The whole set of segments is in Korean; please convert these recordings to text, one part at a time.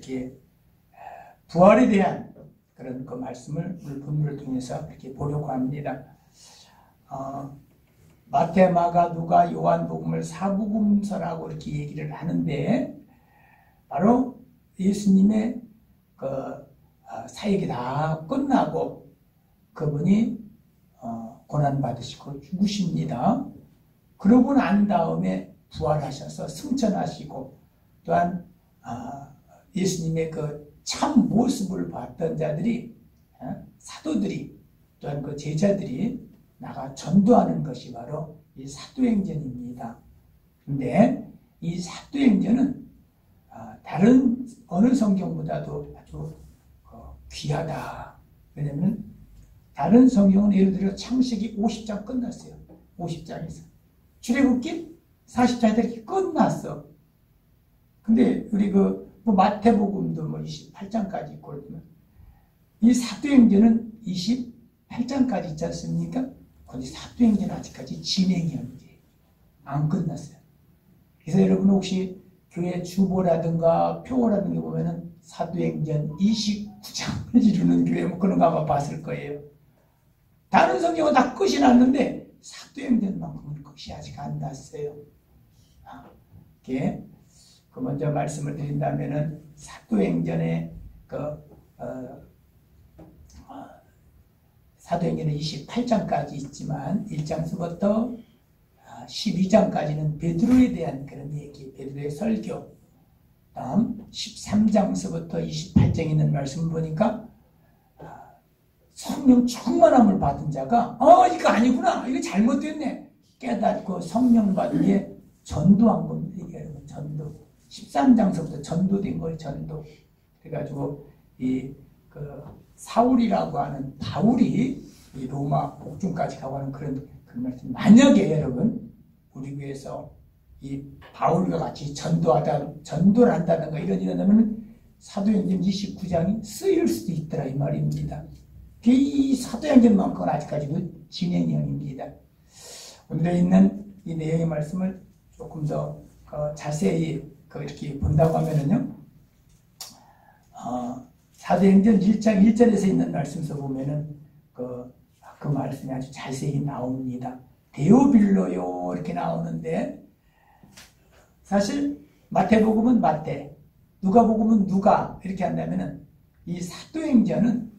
이렇게 부활에 대한 그런 그 말씀을 오늘 본문을 통해서 이렇게 보려고 합니다. 마태, 마가, 누가, 요한복음을 사복음서라고 이렇게 얘기를 하는데 바로 예수님의 그 사역이 다 끝나고 그분이 고난 받으시고 죽으십니다. 그러고 난 다음에 부활하셔서 승천하시고 또한 예수님의 그 참 모습을 봤던 자들이 사도들이 또한 그 제자들이 나가 전도하는 것이 바로 이 사도행전입니다. 그런데 이 사도행전은 다른 어느 성경보다도 아주 귀하다. 왜냐하면 다른 성경은 예를 들어 창세기 50장 끝났어요. 50장에서 출애굽기 40장에 이렇게 끝났어. 근데 우리 마태복음도 28장까지 있고 이 사도행전은 28장까지 있지 않습니까? 근데 사도행전은 아직까지 진행이 안 끝났어요. 그래서 여러분 혹시 교회 주보라든가 표라든가 보면은 사도행전 29장을 이루는 교회 그런 거 아마 봤을 거예요. 다른 성경은 다 끝이 났는데 사도행전만큼은 끝이 아직 안 났어요. 이렇게 먼저 말씀을 드린다면은 사도행전에 사도행전은 28장까지 있지만 1장서부터 12장까지는 베드로에 대한 그런 얘기, 베드로의 설교. 다음 13장서부터 28장에 있는 말씀을 보니까 성령 충만함을 받은 자가 이거 아니구나, 이거 잘못됐네 깨닫고 성령 받은 게 전도한 겁니다. 이게 전도. 13장서부터 전도된 거예요. 전도. 그래가지고 사울이라고 하는 바울이 이 로마 복중까지 가고 하는 그런 말씀. 만약에 여러분 우리 교회에서 이 바울과 같이 전도를 한다든가 이러면 사도행전 29장이 쓰일 수도 있더라 이 말입니다. 이 사도행전만큼은 아직까지도 진행형입니다. 오늘에 있는 이 내용의 말씀을 조금 더 자세히 이렇게 본다고 하면은요, 사도행전 1장 1절에서 있는 말씀에서 보면은 그 말씀이 아주 자세히 나옵니다. 데오빌로요 이렇게 나오는데 사실 마태복음은 마태, 누가복음은 누가 이렇게 한다면은 이 사도행전은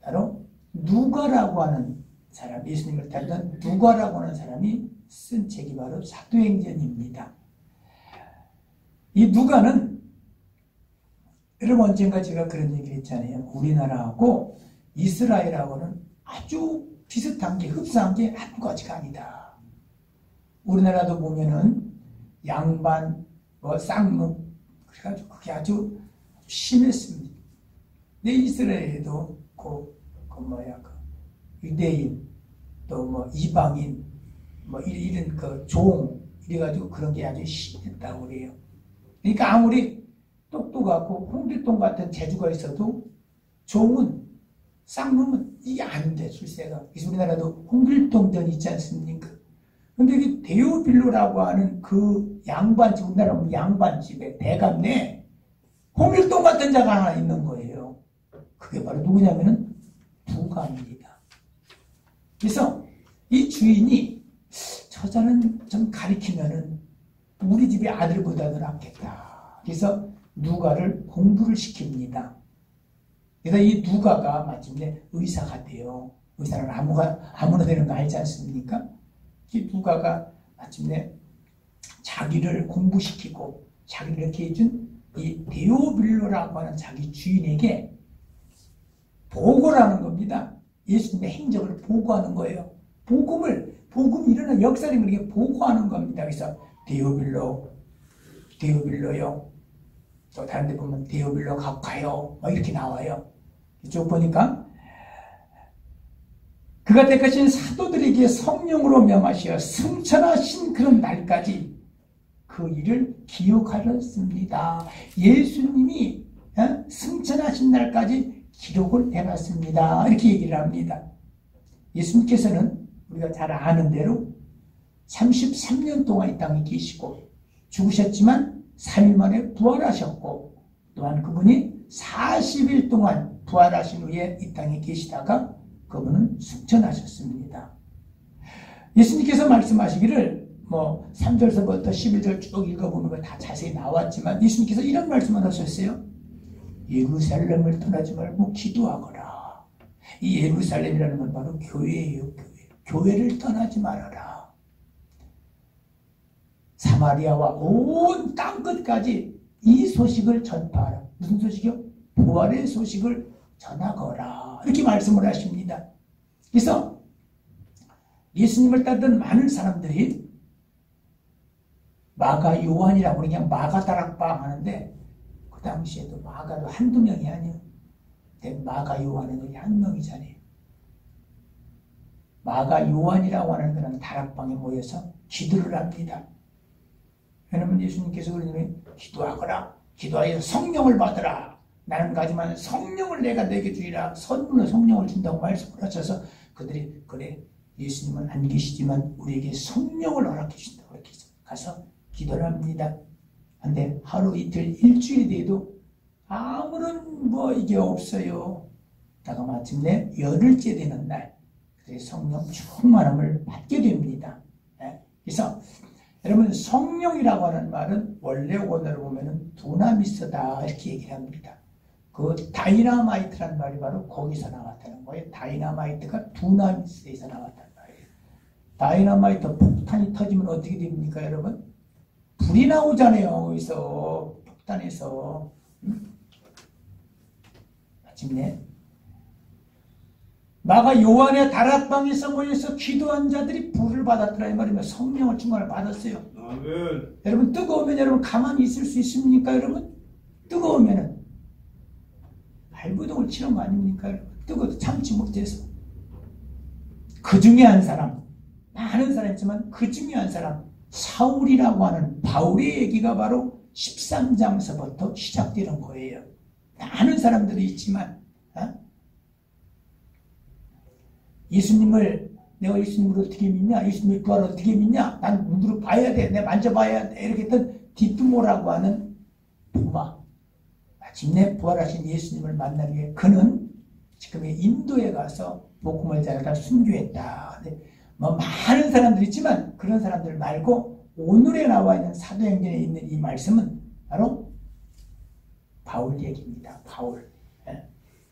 바로 누가라고 하는 사람, 예수님을 따르던 누가라고 하는 사람이 쓴 책이 바로 사도행전입니다. 이 누가는 여러분 언젠가 제가 그런 얘기를 했잖아요. 우리나라하고 이스라엘하고는 아주 비슷한 게 흡사한 게 한두 가지가 아니다. 우리나라도 보면은 양반, 쌍문 그래가지고 그게 아주 심했습니다. 근데 이스라엘에도 유대인 또 이방인 이런 종 이래가지고 그런 게 아주 심했다고 그래요. 그러니까 아무리 똑똑하고 홍길동 같은 재주가 있어도 종은 쌍놈은 이게 안 돼, 출세가. 그래서 우리나라도 홍길동전 있지 않습니까? 근데 이 데오빌로라고 하는 그 양반집, 우리나라 보면 양반집에 대감내 홍길동 같은 자가 하나 있는 거예요. 그게 바로 누구냐면은 부감입니다. 그래서 이 주인이 저자는 좀 가리키면은 우리 집의 아들보다도 낫겠다. 그래서 누가를 공부를 시킵니다. 그래서 이 누가가 마침내 의사가 돼요. 의사는 아무나 되는 거 알지 않습니까? 이 누가가 마침내 자기를 공부시키고 자기를 이렇게 해준 이 데오빌로라고 하는 자기 주인에게 보고를 하는 겁니다. 예수님의 행적을 보고하는 거예요. 복음이 일어난 역사를 이렇게 보고하는 겁니다. 그래서 데오빌로요. 또 다른 데 보면 데오빌로 가요. 이렇게 나와요. 이쪽 보니까 그가 택하신 사도들에게 성령으로 명하시어 승천하신 그런 날까지 그 일을 기억하셨습니다. 예수님이 승천하신 날까지 기록을 해놨습니다. 이렇게 얘기를 합니다. 예수님께서는 우리가 잘 아는 대로 33년 동안 이 땅에 계시고 죽으셨지만 3일 만에 부활하셨고 또한 그분이 40일 동안 부활하신 후에 이 땅에 계시다가 그분은 승천하셨습니다. 예수님께서 말씀하시기를 3절서부터 11절 쭉 읽어보면 다 자세히 나왔지만 예수님께서 이런 말씀을 하셨어요. 예루살렘을 떠나지 말고 기도하거라. 이 예루살렘이라는 건 바로 교회예요. 교회를 떠나지 말아라. 사마리아와 온 땅끝까지 이 소식을 전파하라. 무슨 소식이요? 부활의 소식을 전하거라. 이렇게 말씀을 하십니다. 그래서 예수님을 따르던 많은 사람들이 마가 요한이라고 그냥 마가 다락방 하는데 그 당시에도 마가도 한두 명이 아니에요. 마가 요한은 한 명이잖아요. 마가 요한이라고 하는 그런 다락방에 모여서 기도를 합니다. 왜냐하면 예수님께서 그러면 기도하거라. 기도하여 성령을 받으라. 나는 가지만 성령을 내가 내게 주리라. 선물로 성령을 준다고 말씀을 하셔서 그들이 그래 예수님은 안 계시지만 우리에게 성령을 허락해 주신다고 이렇게 가서 기도를 합니다. 근데 하루 이틀 일주일이 돼도 아무런 이게 없어요. 다가 마침내 열흘째 되는 날 성령 충만함을 받게 됩니다. 그래서 여러분 성령이라고 하는 말은 원래 원어로 보면은 두나미스다 이렇게 얘기를 합니다. 그 다이나마이트라는 말이 바로 거기서 나왔다는 거예요. 다이나마이트가 두나미스에서 나왔다는 말이에요. 다이나마이트 폭탄이 터지면 어떻게 됩니까 여러분? 불이 나오잖아요. 거기서 폭탄에서 마침내 마가 요한의 다락방에서 모여서 기도한 자들이 불을 받았더라 이 말이면 성령을 충만을 받았어요. 아멘. 여러분 뜨거우면 여러분 가만히 있을 수 있습니까 여러분? 뜨거우면은 발부동을 치는 거 아닙니까 여러분? 뜨거워도 참지 못해서 그 중에 한 사람 많은 사람이 있지만 그 중에 한 사람 사울이라고 하는 바울의 얘기가 바로 13장서부터 시작되는 거예요. 많은 사람들이 있지만 예수님을 내가 예수님을 어떻게 믿냐? 예수님의 부활을 어떻게 믿냐? 난 눈으로 봐야 돼. 내가 만져봐야 돼. 이렇게 했던 디두모라고 하는 도마. 마침내 부활하신 예수님을 만나기 위해 그는 지금의 인도에 가서 복음을 전하다 순교했다. 많은 사람들이 있지만 그런 사람들 말고 오늘에 나와 있는 사도행전에 있는 이 말씀은 바로 바울 얘기입니다. 바울.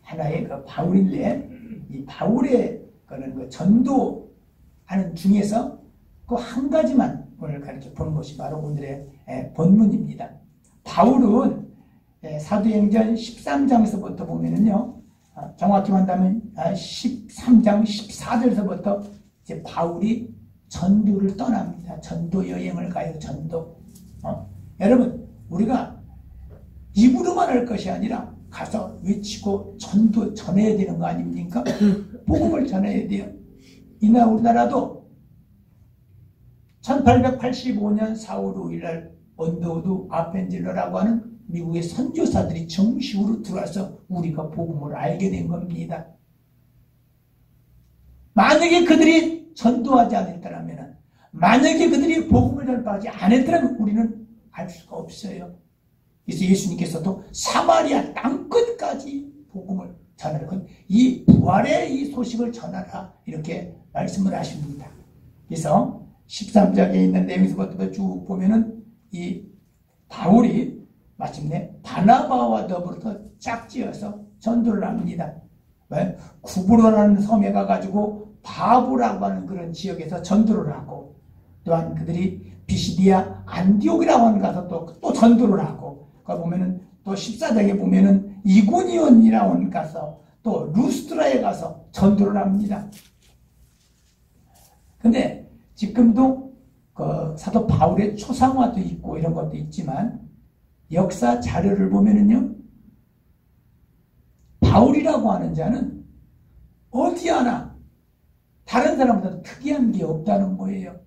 하나의 그 바울인데 이 바울의 그런 전도하는 중에서 그 한 가지만 오늘 가르쳐 본 것이 바로 오늘의 본문입니다. 바울은 사도행전 13장에서부터 보면은요, 정확히 말하면 13장 14절에서부터 이제 바울이 전도를 떠납니다. 전도 여행을 가요. 전도. 여러분 우리가 입으로만 할 것이 아니라 가서 외치고 전도 전해야 되는 거 아닙니까? 복음을 전해야 돼요. 이날 우리나라도 1885년 4월 5일날 언더우드 아펜젤러라고 하는 미국의 선교사들이 정식으로 들어와서 우리가 복음을 알게 된 겁니다. 만약에 그들이 전도하지 않았더라면, 만약에 그들이 복음을 전파하지 않았더라면 우리는 알 수가 없어요. 그래서 예수님께서도 사마리아 땅끝까지 복음을 전하라. 이 부활의 이 소식을 전하라. 이렇게 말씀을 하십니다. 그래서 13장에 있는 내용에서부터 쭉 보면은 이 바울이 마침내 바나바와 더불어서 짝지어서 전도를 합니다. 왜? 구브로라는 섬에 가가지고 바보라고 하는 그런 지역에서 전도를 하고 또한 그들이 비시디아 안디옥이라고 하는 가서 또 전도를 하고 거기 보면은 또 14장에 보면은 이고니온이라고 하는 가서 또 루스트라에 가서 전도를 합니다. 근데 지금도 그 사도 바울의 초상화도 있고 이런 것도 있지만 역사 자료를 보면은요, 바울이라고 하는 자는 어디 하나 다른 사람보다 특이한 게 없다는 거예요.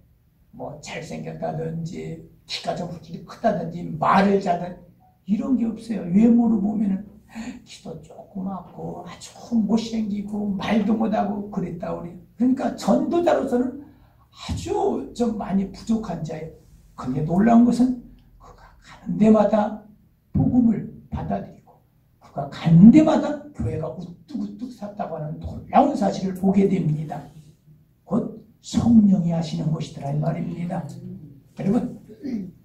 뭐 잘생겼다든지 키가 좀 확실히 크다든지 말을 잘하는 이런 게 없어요. 외모로 보면은 키도 조그맣고 아주 못생기고 말도 못하고 그랬다 그래요. 그러니까 전도자로서는 아주 좀 많이 부족한 자예요. 근데 놀라운 것은 그가 가는 데마다 복음을 받아들이고 그가 가는 데마다 교회가 우뚝우뚝 섰다고 하는 놀라운 사실을 보게 됩니다. 곧 성령이 하시는 것이더라 이 말입니다. 여러분,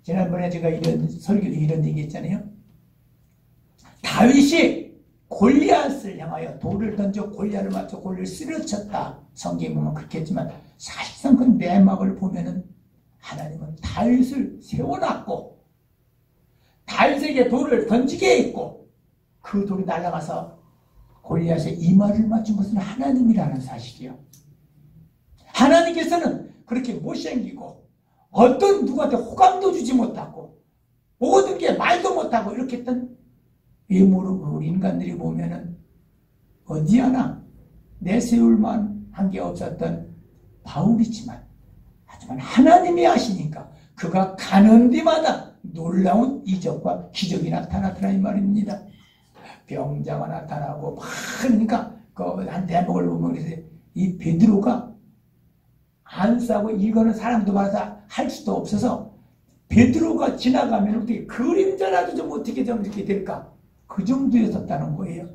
지난번에 제가 이런 설교도 이런 얘기 했잖아요. 다윗이 골리앗을 향하여 돌을 던져 골리앗을 맞춰 골리앗을 쓰러쳤다. 성경에 보면 그렇게 했지만 사실상 그 내막을 보면은 하나님은 다윗을 세워놨고 다윗에게 돌을 던지게 했고 그 돌이 날아가서 골리앗의 이마를 맞춘 것은 하나님이라는 사실이요. 하나님께서는 그렇게 못생기고 어떤 누구한테 호감도 주지 못하고 모든 게 말도 못하고 이렇게 했던 외모로 우리 인간들이 보면은 어디 하나 내세울만 한 게 없었던 바울이지만 하지만 하나님이 하시니까 그가 가는 데마다 놀라운 이적과 기적이 나타나더라 이 말입니다. 병자가 나타나고 그러니까 한 대목을 보면 이 베드로가 안 싸고 이거는 사람도 많아서 할 수도 없어서 베드로가 지나가면 어떻게 그림자라도 좀 어떻게 좀 이렇게 될까 그 정도였었다는 거예요.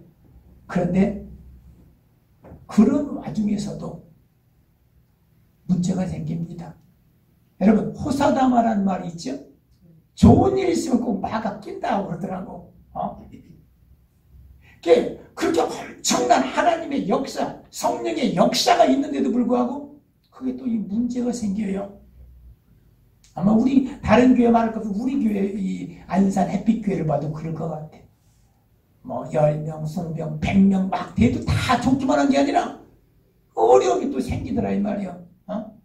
그런데 그런 와중에서도 문제가 생깁니다. 여러분 호사다마라는 말이 있죠. 좋은 일이 있으면 꼭 마가 낀다고 그러더라고. 그렇게 엄청난 하나님의 역사, 성령의 역사가 있는데도 불구하고 그게 또 이 문제가 생겨요. 아마 우리 다른 교회 말할 것 같고 우리 교회 이 안산 햇빛교회를 봐도 그럴 것 같아. 뭐 10명, 20명, 100명 막 돼도 다 좋기만 한 게 아니라 어려움이 또 생기더라 이 말이야.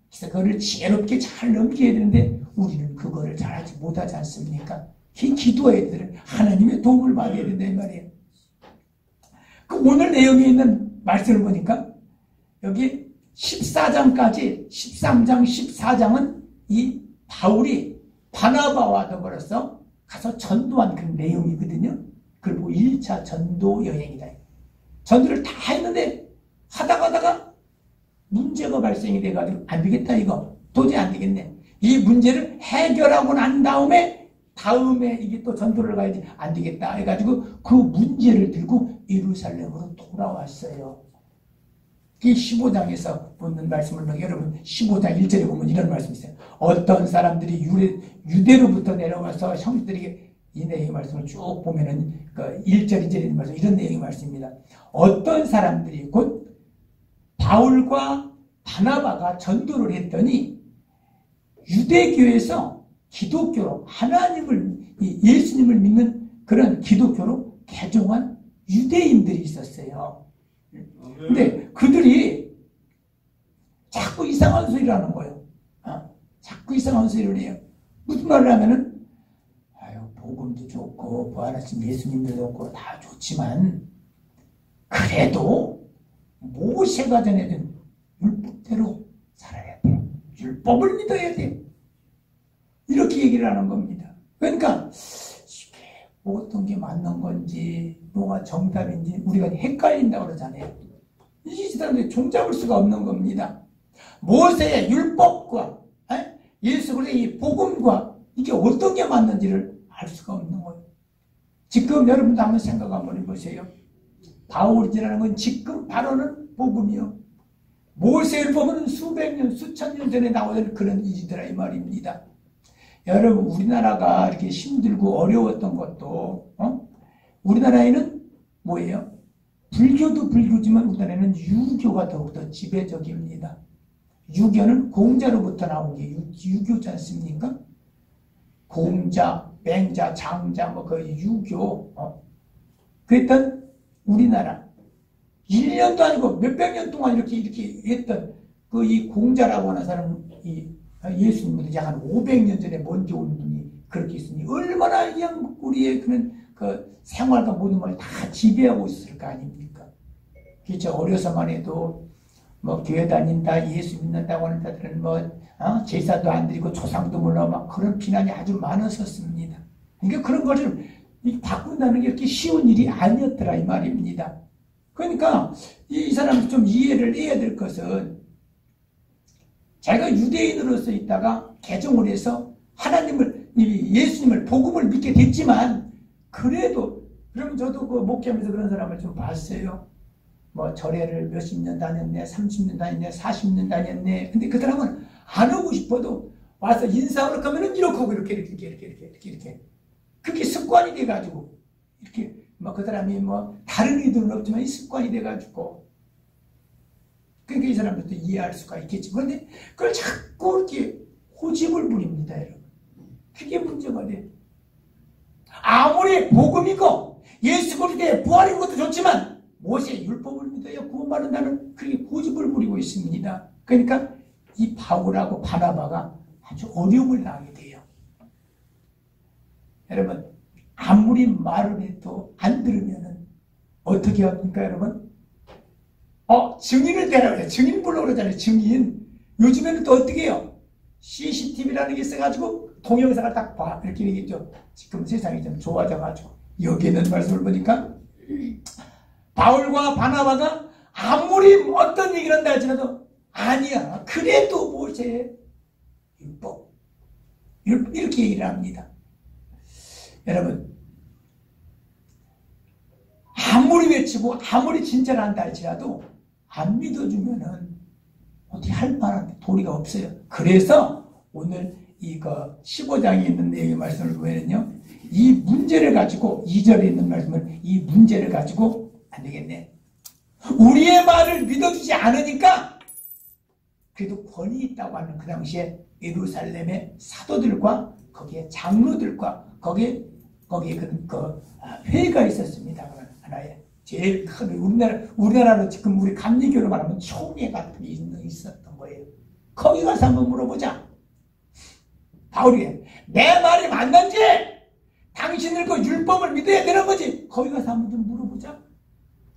그래서 그거를 지혜롭게 잘 넘겨야 되는데 우리는 그거를 잘하지 못하지 않습니까? 기도해야 돼. 하나님의 도움을 받아야 된다 이 말이에요. 그 오늘 내용에 있는 말씀을 보니까 여기 14장까지 13장, 14장은 이 바울이 바나바와 더불어서 가서 전도한 그 내용이거든요. 그리고 1차 전도 여행이다. 전도를 다 했는데 하다가 문제가 발생이 돼가지고 안 되겠다 이거. 도저히 안 되겠네. 이 문제를 해결하고 난 다음에 이게 또 전도를 가야지 안 되겠다 해가지고 그 문제를 들고 예루살렘으로 돌아왔어요. 이 15장에서 보는 말씀을 여러분 15장 1절에 보면 이런 말씀이 있어요. 어떤 사람들이 유대로부터 내려와서 형제들에게 이 내용의 말씀을 쭉 보면은 그 1절 2절에 있는 말씀 이런 내용의 말씀입니다. 어떤 사람들이 곧 바울과 바나바가 전도를 했더니 유대교에서 기독교로 하나님을 예수님을 믿는 그런 기독교로 개종한 유대인들이 있었어요. 근데 그들이 자꾸 이상한 소리를 하는 거예요. 자꾸 이상한 소리를 해요. 무슨 말을 하면은 복음도 좋고 부활하신 예수님도 좋고 다 좋지만 그래도 모세가 전해준 율법대로 살아야 돼. 율법을 믿어야 돼. 이렇게 얘기를 하는 겁니다. 그러니까 어떤 게 맞는 건지 뭐가 정답인지 우리가 헷갈린다고 그러잖아요. 이 사람들이 종잡을 수가 없는 겁니다. 모세의 율법과 예수 그리스도의 복음과 이게 어떤 게 맞는지를 알 수가 없는 거예요. 지금 여러분도 한번 생각 한번 해보세요. 바울이라는 건 지금 바로는 복음이요. 모세를 보면 수백 년, 수천 년 전에 나오던 그런 일이더라 이 말입니다. 여러분 우리나라가 이렇게 힘들고 어려웠던 것도 우리나라에는 뭐예요? 불교도 불교지만 우리나라에는 유교가 더욱더 지배적입니다. 유교는 공자로부터 나온 게 유교지 않습니까? 공자, 맹자, 장자 그 유교 그랬던 우리나라 1년도 아니고 몇백 년 동안 이렇게 했던 그 이 공자라고 하는 사람은 예수님보다 약 한 500년 전에 먼저 온 분이 그렇게 있으니 얼마나 그냥 우리의 그 생활과 모든 걸 다 지배하고 있을 거 아닙니까? 그렇죠. 어려서만 해도 뭐 교회 다닌다, 예수 믿는다고 하는 자들은 제사도 안 드리고 조상도 몰라 막 그런 비난이 아주 많았었습니다. 그러니까 그런 것을 바꾼다는 게 이렇게 쉬운 일이 아니었더라 이 말입니다. 그러니까 이 사람이 좀 이해를 해야 될 것은 자기가 유대인으로서 있다가 개종을 해서 하나님을 예수님을 복음을 믿게 됐지만 그래도 그러면 저도 그 목회하면서 그런 사람을 좀 봤어요. 뭐 절에를 몇십 년 다녔네, 30년 다녔네, 40년 다녔네. 근데 그 사람은 안 오고 싶어도 와서 인사하러 가면은 이렇게 하고 이렇게. 그게 습관이 돼가지고 이렇게 뭐 그 사람이 뭐 다른 의도는 없지만 이 습관이 돼가지고 그러니까 이 사람들도 이해할 수가 있겠지. 그런데 그걸 자꾸 이렇게 고집을 부립니다, 여러분. 그게 문제가 돼. 아무리 복음이고 예수 그리스도의 부활인 것도 좋지만 모세의 율법을 믿어야 구원받는다는 그렇게 고집을 부리고 있습니다. 그러니까 이 바울하고 바나바가 아주 어려움을 당하게 돼요. 여러분, 아무리 말을 해도 안 들으면은 어떻게 합니까, 여러분? 증인을 대라 그래. 증인 불러 그러잖아요. 증인. 요즘에는 또 어떻게 해요? CCTV라는 게 있어가지고 동영상을 딱 봐. 이렇게 얘기했죠. 지금 세상이 좀 좋아져가지고. 여기 있는 말씀을 보니까 바울과 바나바가 아무리 어떤 얘기를 한다 할지라도 아니야. 그래도 모세의 율법. 이렇게 얘기를 합니다. 여러분, 아무리 외치고 아무리 진짜를 한다 할지라도 안 믿어주면은 어떻게 할 만한 도리가 없어요. 그래서 오늘 이거 15장에 있는 내용의 말씀을 보면요, 이 문제를 가지고 2절에 있는 말씀을 이 문제를 가지고 안 되겠네. 우리의 말을 믿어주지 않으니까 그래도 권위 있다고 하는 그 당시에 예루살렘의 사도들과 거기에 장로들과 거기에 그 회의가 있었습니다. 하나의 제일 큰 우리나라로 지금 우리 감리교로 말하면 총회 같은 게 있었던 거예요. 거기 가서 한번 물어보자. 바울이 내 말이 맞는지 당신들 그 율법을 믿어야 되는 거지. 거기 가서 한번 좀 물어보자.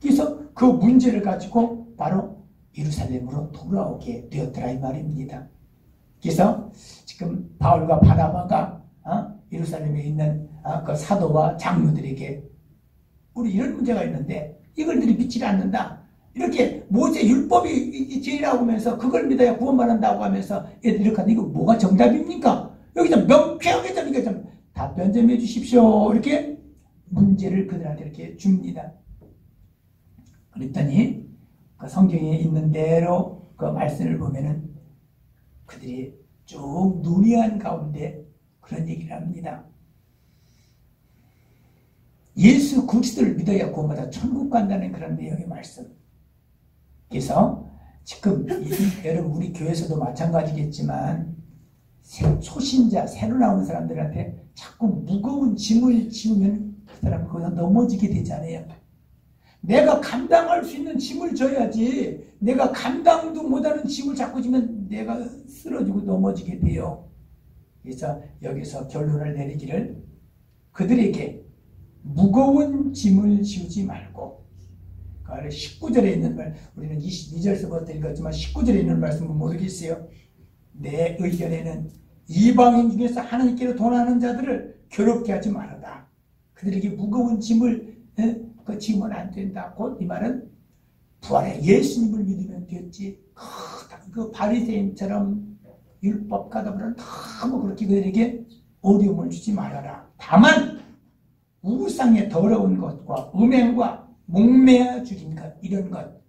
그래서 그 문제를 가지고 바로 예루살렘으로 돌아오게 되었더라 이 말입니다. 그래서 지금 바울과 바나바가 예루살렘에 있는 그 사도와 장로들에게 우리 이런 문제가 있는데 이걸들이 믿지 않는다. 이렇게 모세 율법이 제일이라고 하면서 그걸 믿어야 구원받는다고 하면서 애들 이렇게 하는데 이거 뭐가 정답입니까? 여기 좀 명쾌하게 좀 답변 좀 해주십시오. 이렇게 문제를 그들한테 이렇게 줍니다. 그랬더니 그 성경에 있는 대로 그 말씀을 보면은 그들이 쭉 논의한 가운데 그런 얘기를 합니다. 예수 그리스도를 믿어야 구원받아 천국 간다는 그런 내용의 말씀. 그래서 지금 여러분 우리 교회에서도 마찬가지겠지만 초신자 새로 나오는 사람들한테 자꾸 무거운 짐을 지우면 그 사람은 거기서 넘어지게 되잖아요. 내가 감당할 수 있는 짐을 져야지. 내가 감당도 못하는 짐을 자꾸 지면 내가 쓰러지고 넘어지게 돼요. 그래서 여기서 결론을 내리기를 그들에게 무거운 짐을 지우지 말고 19절에 있는 말, 우리는 22절서부터 읽었지만 19절에 있는 말씀은 모르겠어요. 내 의견에는 이방인 중에서 하나님께로 도나는 자들을 괴롭게 하지 말아라. 그들에게 무거운 짐을 지우면 안 된다. 곧 이 말은 부활의 예수님을 믿으면 됐지. 그 바리새인처럼 율법가들은 너무 그렇게 그들에게 어려움을 주지 말아라. 다만 우상의 더러운 것과 음행과 목매어 죽인 것 이런 것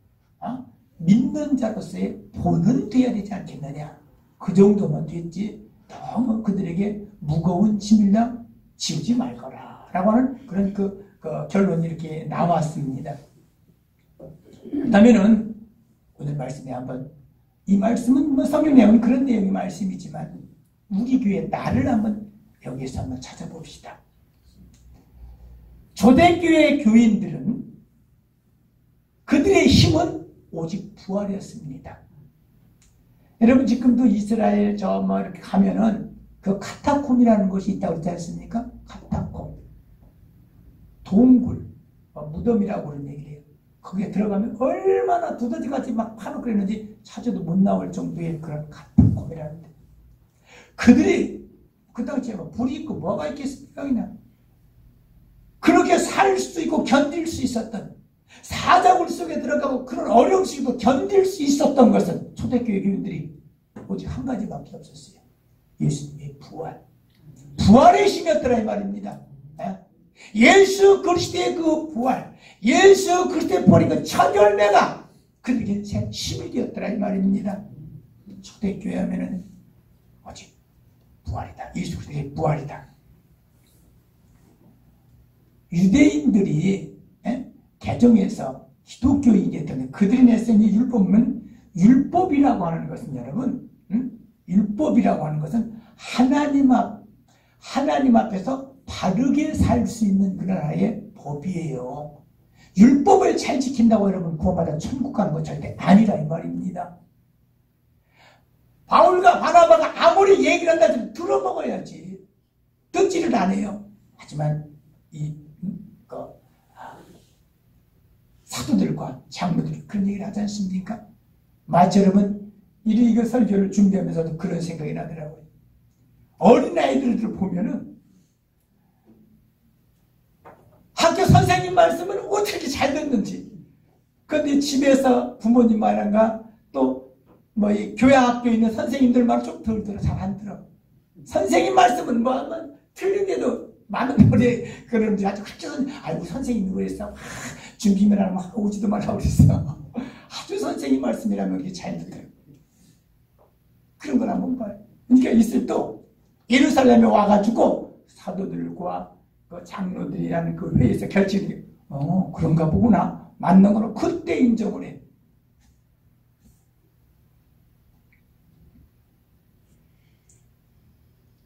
믿는 자로서의 본은 돼야 되지 않겠느냐. 그 정도면 됐지. 너무 그들에게 무거운 짐이나 지우지 말거라 라고 하는 그런 그 결론이 이렇게 나왔습니다. 그렇다면은 오늘 말씀에 한번 이 말씀은 뭐 성경 내용은 그런 내용의 말씀이지만 우리 교회 나를 한번 여기에서 한번 찾아봅시다. 초대교회 교인들은 그들의 힘은 오직 부활이었습니다. 여러분 지금도 이스라엘 이렇게 가면은 그 카타콤이라는 곳이 있다고 그러지 않습니까? 카타콤. 동굴, 무덤이라고 그런 얘기를 해요. 거기에 들어가면 얼마나 두더지같이 막 파놓고 그랬는지 찾아도 못 나올 정도의 그런 카타콤이라는데 그들이 그 당시에 불이 있고 뭐가 있겠습니까? 그냥 그렇게 살 수 있고 견딜 수 있었던 사자굴 속에 들어가고 그런 어려움 속에도 견딜 수 있었던 것은 초대교회 교인들이 오직 한 가지밖에 없었어요. 예수님의 부활. 부활의 힘이었더라 이 말입니다. 예수 그리스도의 그 부활, 예수 그리스도의 버린 그 첫 열매가 그들에게 힘이 되었더라 이 말입니다. 초대교회 하면은 오직 부활이다. 예수 그리스도의 부활이다. 유대인들이 개정해서 기독교인이 됐던 그들이 냈던 이 율법은 율법이라고 하는 것은 여러분, 율법이라고 하는 것은 하나님 앞에서 바르게 살 수 있는 그런 하나의 법이에요. 율법을 잘 지킨다고 여러분 구원받아 천국 가는 건 절대 아니라 이 말입니다. 바울과 바나바가 아무리 얘기를 한다 해도 들어먹어야지. 듣지를 안 해요. 하지만 사도들과 장로들이 그런 얘기를 하지 않습니까? 마치 여러분 이거 설교를 준비하면서도 그런 생각이 나더라고요. 어린아이들을 보면은 학교 선생님 말씀을 어떻게 잘 듣는지. 그런데 집에서 부모님 말인가 또 이 교양학교에 있는 선생님들 말 좀 덜 들어. 잘 안 들어. 선생님 말씀은 틀린데도 많은 노래 그런지 아주 그렇게 아이고 선생님이 그랬어. 준비만 하면 오지도 말라고 그랬어. 아주 선생님 말씀이라면 그게 잘 듣더라고. 그런 걸 한번 봐요. 그러니까 있을 또 예루살렘에 와가지고 사도들과 그 장로들이라는 그 회의에서 결정이 그런가 보구나. 맞는 거는 그때 인정을 해.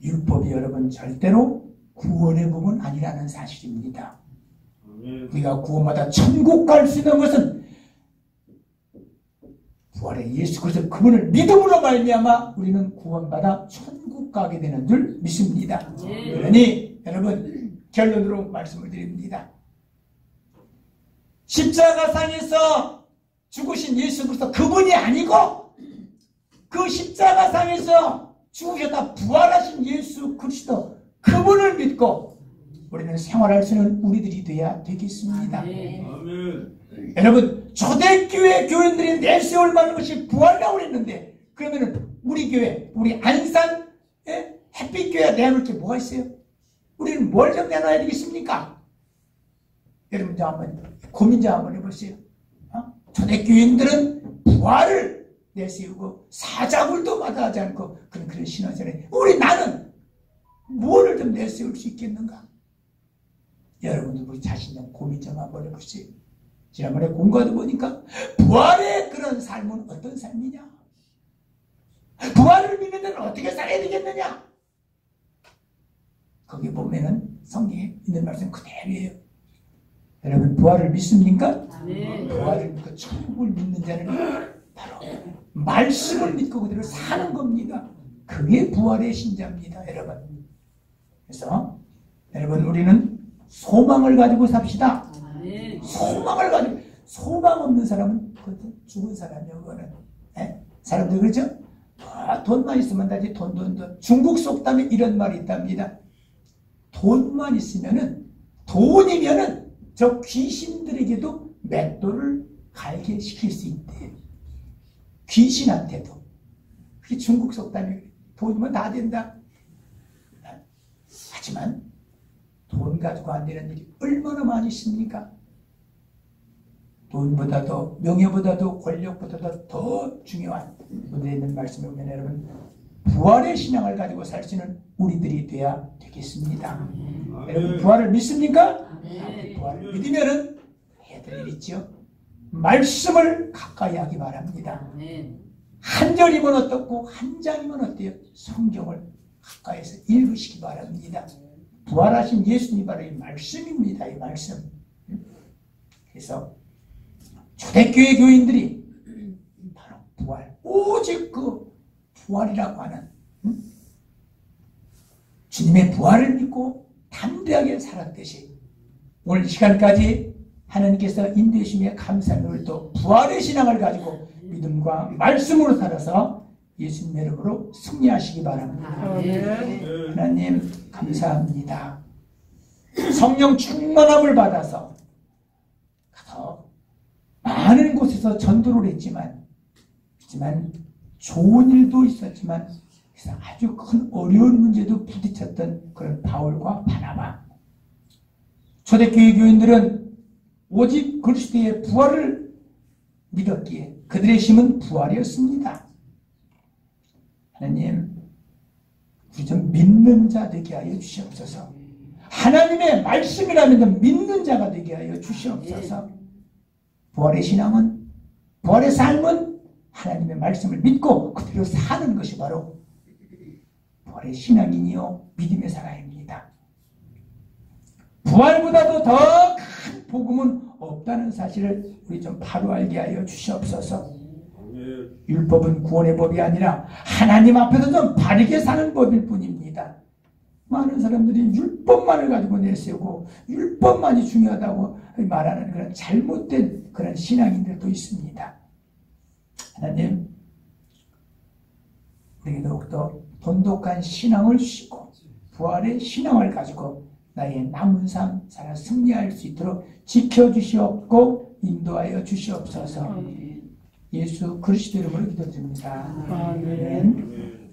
율법이 여러분 절대로 구원의 법은 아니라는 사실입니다. 우리가 구원받아 천국 갈 수 있는 것은 부활의 예수 그리스도 그분을 믿음으로 말미암아 우리는 구원받아 천국 가게 되는 줄 믿습니다. 그러니 여러분 결론으로 말씀을 드립니다. 십자가상에서 죽으신 예수 그리스도 그분이 아니고 그 십자가상에서 죽으셨다 부활하신 예수 그리스도 그분을 믿고 우리는 생활할 수 있는 우리들이 돼야 되겠습니다. 아멘. 여러분 초대교회 교인들이 내세울 만한 것이 부활이라고 그랬는데 그러면은 우리 교회 우리 안산 햇빛교회가 내놓을 게 뭐가 있어요? 우리는 뭘 좀 내놔야 되겠습니까? 여러분 한번 고민 좀 한번 해보세요. 초대교인들은 부활을 내세우고 사자굴도 마다하지 않고 그런 신앙생활에 나는 뭐를 좀 내세울 수 있겠는가? 여러분들 우리 자신의 고민 좀 한번 해보세요. 지난번에 공부하다 보니까 부활의 그런 삶은 어떤 삶이냐? 부활을 믿는 데는 어떻게 살아야 되겠느냐? 거기 보면은 성경에 있는 말씀 그대로예요. 여러분 부활을 믿습니까? 네. 부활을 믿고 천국을 믿는 자는 바로 말씀을 믿고 그대로 사는 겁니다. 그게 부활의 신자입니다. 여러분. 그래서 여러분 우리는 소망을 가지고 삽시다. 소망을 가지고 소망 없는 사람은 죽은 사람이에요. 그거는 사람들 그렇죠? 돈만 있으면 다지 돈. 중국 속담에 이런 말이 있답니다. 돈만 있으면은 돈이면은 저 귀신들에게도 맷돌을 갈게 시킬 수 있대. 귀신한테도. 그게 중국 속담이에요. 돈이면 다 된다. 하지만 돈 가지고 안 되는 일이 얼마나 많이 있습니까? 돈보다도 명예보다도 권력보다도 더 중요한 오늘에 있는 말씀에 보면 여러분 부활의 신앙을 가지고 살 수 있는 우리들이 돼야 되겠습니다. 여러분 부활을 믿습니까? 부활을 믿으면은 해야 될 일 있죠. 말씀을 가까이 하기 바랍니다. 한 절이면 어떻고 한 장이면 어때요? 성경을 가까이서 읽으시기 바랍니다. 부활하신 예수님이 바로 이 말씀입니다. 이 말씀. 그래서 초대교회 교인들이 바로 부활, 오직 그 부활이라고 하는 주님의 부활을 믿고 담대하게 살았듯이 오늘 시간까지 하나님께서 인도해 주심에 감사하며 오늘도 부활의 신앙을 가지고 믿음과 말씀으로 살아서 예수님의 이름으로 승리하시기 바랍니다. 하나님 감사합니다. 성령 충만함을 받아서 많은 곳에서 전도를 했지만 좋은 일도 있었지만 아주 큰 어려운 문제도 부딪혔던 그런 바울과 바나바. 초대교회 교인들은 오직 그리스도의 부활을 믿었기에 그들의 힘은 부활이었습니다. 하나님, 우리 좀 믿는 자 되게 하여 주시옵소서. 하나님의 말씀이라면 믿는 자가 되게 하여 주시옵소서. 부활의 신앙은, 부활의 삶은 하나님의 말씀을 믿고 그대로 사는 것이 바로 부활의 신앙이니요 믿음의 사랑입니다. 부활보다도 더 큰 복음은 없다는 사실을 우리 좀 바로 알게 하여 주시옵소서. 율법은 구원의 법이 아니라 하나님 앞에서 좀 바르게 사는 법일 뿐입니다. 많은 사람들이 율법만을 가지고 내세우고 율법만이 중요하다고 말하는 그런 잘못된 그런 신앙인들도 있습니다. 하나님, 우리에게 더욱더 돈독한 신앙을 주시고 부활의 신앙을 가지고 나의 남은 삶 살아 승리할 수 있도록 지켜주시옵고 인도하여 주시옵소서. 예수 그리스도 이름으로 기도드립니다. 아멘.